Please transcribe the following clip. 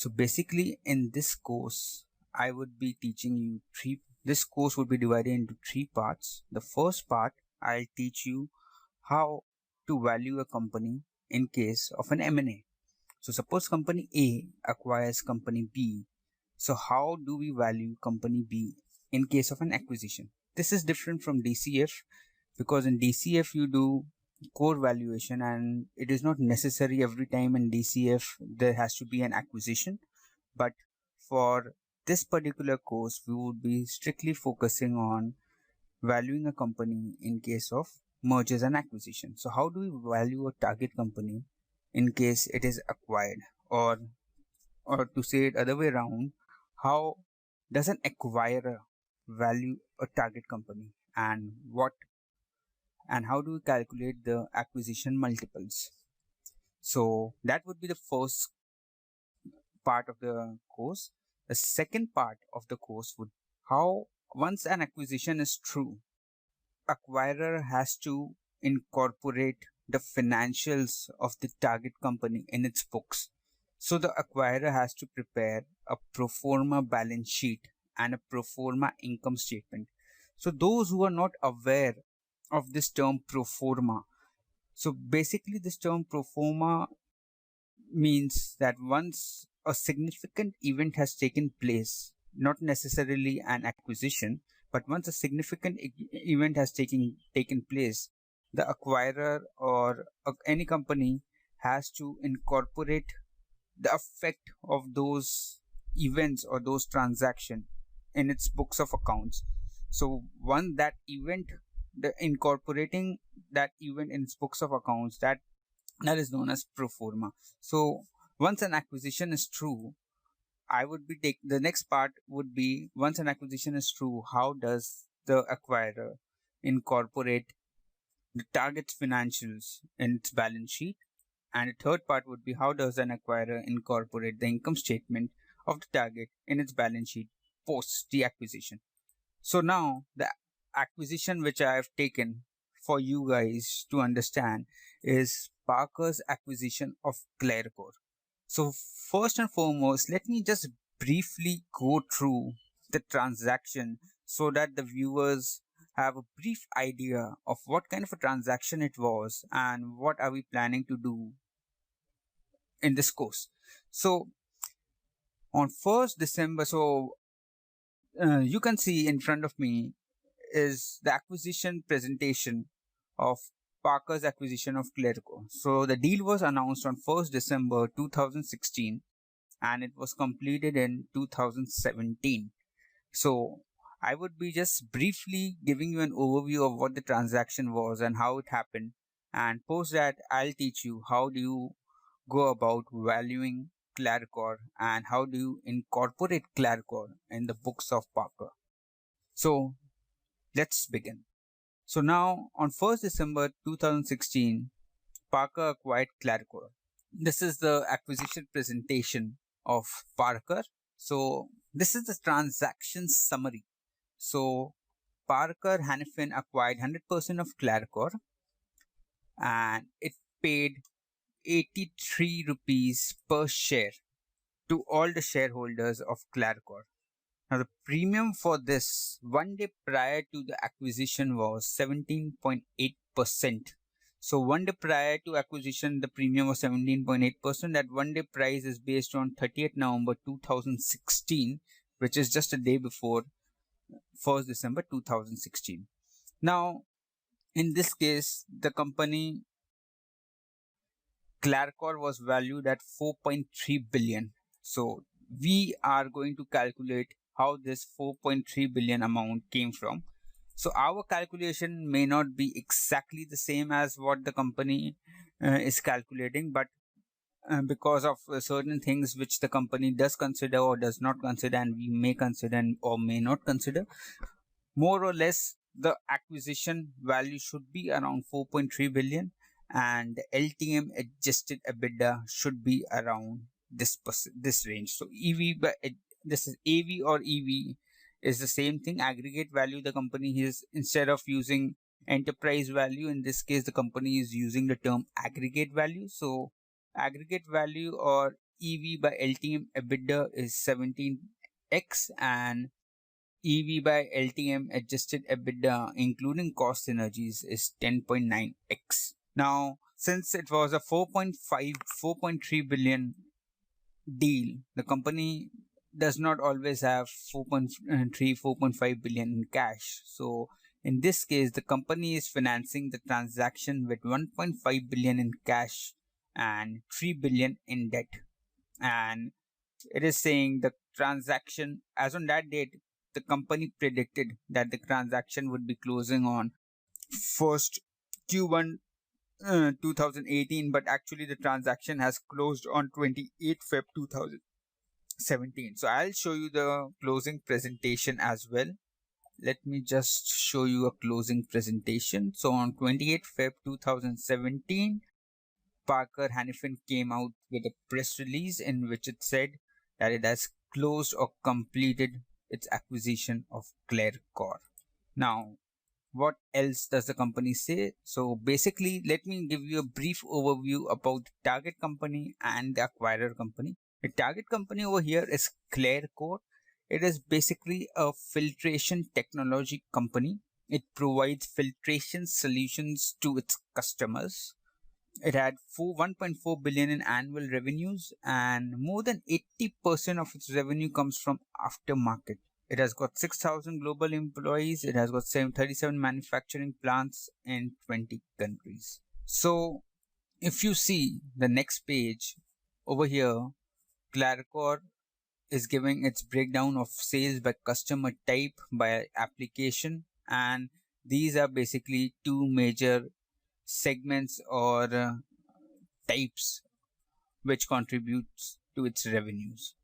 So basically in this course, I would be teaching you this course would be divided into three parts. The first part, I'll teach you how to value a company in case of an M&A. So suppose company A acquires company B. So how do we value company B in case of an acquisition? This is different from DCF because in DCF you do core valuation and it is not necessary every time in DCF there has to be an acquisition. But for this particular course, we would be strictly focusing on valuing a company in case of mergers and acquisition. So how do we value a target company in case it is acquired, or to say it other way around, how does an acquirer value a target company, and how do we calculate the acquisition multiples? So that would be the first part of the course. The second part of the course would how once an acquisition is true, acquirer has to incorporate the financials of the target company in its books. So the acquirer has to prepare a pro forma balance sheet and a pro forma income statement. So those who are not aware of this term pro forma, so basically this term pro forma means that once a significant event has taken place, not necessarily an acquisition, but once a significant event has taken place, the acquirer or any company has to incorporate the effect of those events or those transactions in its books of accounts. So once that event, the incorporating that event in its books of accounts, that is known as pro forma. So once an acquisition is true, the next part would be, once an acquisition is true, how does the acquirer incorporate the target's financials in its balance sheet? And the third part would be, how does an acquirer incorporate the income statement of the target in its balance sheet post the acquisition? So now the acquisition which I have taken for you guys to understand is Parker's acquisition of Claricor. So first and foremost, let me just briefly go through the transaction so that the viewers have a brief idea of what kind of a transaction it was and what are we planning to do in this course. So on 1st December, you can see in front of me is the acquisition presentation of Parker's acquisition of Claricor. So the deal was announced on 1st December 2016 and it was completed in 2017. So I would be just briefly giving you an overview of what the transaction was and how it happened, and post that I'll teach you how do you go about valuing Claricor and how do you incorporate Claricor in the books of Parker. So let's begin. So now on 1st December 2016, Parker acquired Claricor. This is the acquisition presentation of Parker. So this is the transaction summary. So Parker Hannifin acquired 100% of Claricor and it paid 83 rupees per share to all the shareholders of Claricor. Now the premium for this 1 day prior to the acquisition was 17.8%. So 1 day prior to acquisition, the premium was 17.8%. That 1 day price is based on 30th November 2016, which is just a day before 1st December 2016. Now, in this case, the company Claricor was valued at 4.3 billion. So we are going to calculate how this 4.3 billion amount came from. So our calculation may not be exactly the same as what the company is calculating, but because of certain things which the company does consider or does not consider, and we may consider or may not consider, more or less the acquisition value should be around 4.3 billion and the LTM adjusted EBITDA should be around this range. So this is AV or EV is the same thing. Aggregate value, the company is, instead of using enterprise value, in this case the company is using the term aggregate value. So aggregate value or EV by LTM EBITDA is 17x and EV by LTM adjusted EBITDA including cost synergies is 10.9x. Now, since it was a 4.3 billion deal, the company does not always have 4.5 billion in cash. So in this case, the company is financing the transaction with 1.5 billion in cash and 3 billion in debt. And it is saying the transaction, as on that date, the company predicted that the transaction would be closing on first Q1 2018, but actually the transaction has closed on 28 Feb 2017. So I'll show you the closing presentation as well. Let me just show you a closing presentation. So on 28 Feb 2017, Parker Hannifin came out with a press release in which it said that it has closed or completed its acquisition of ClareCore. Now, what else does the company say? So basically, let me give you a brief overview about the target company and the acquirer company. The target company over here is ClareCore. It is basically a filtration technology company. It provides filtration solutions to its customers. It had 1.4 billion in annual revenues, and more than 80% of its revenue comes from aftermarket. It has got 6,000 global employees. It has got 37 manufacturing plants in 20 countries. So if you see the next page over here, ClareCore is giving its breakdown of sales by customer type, by application, and these are basically two major segments or types which contributes to its revenues.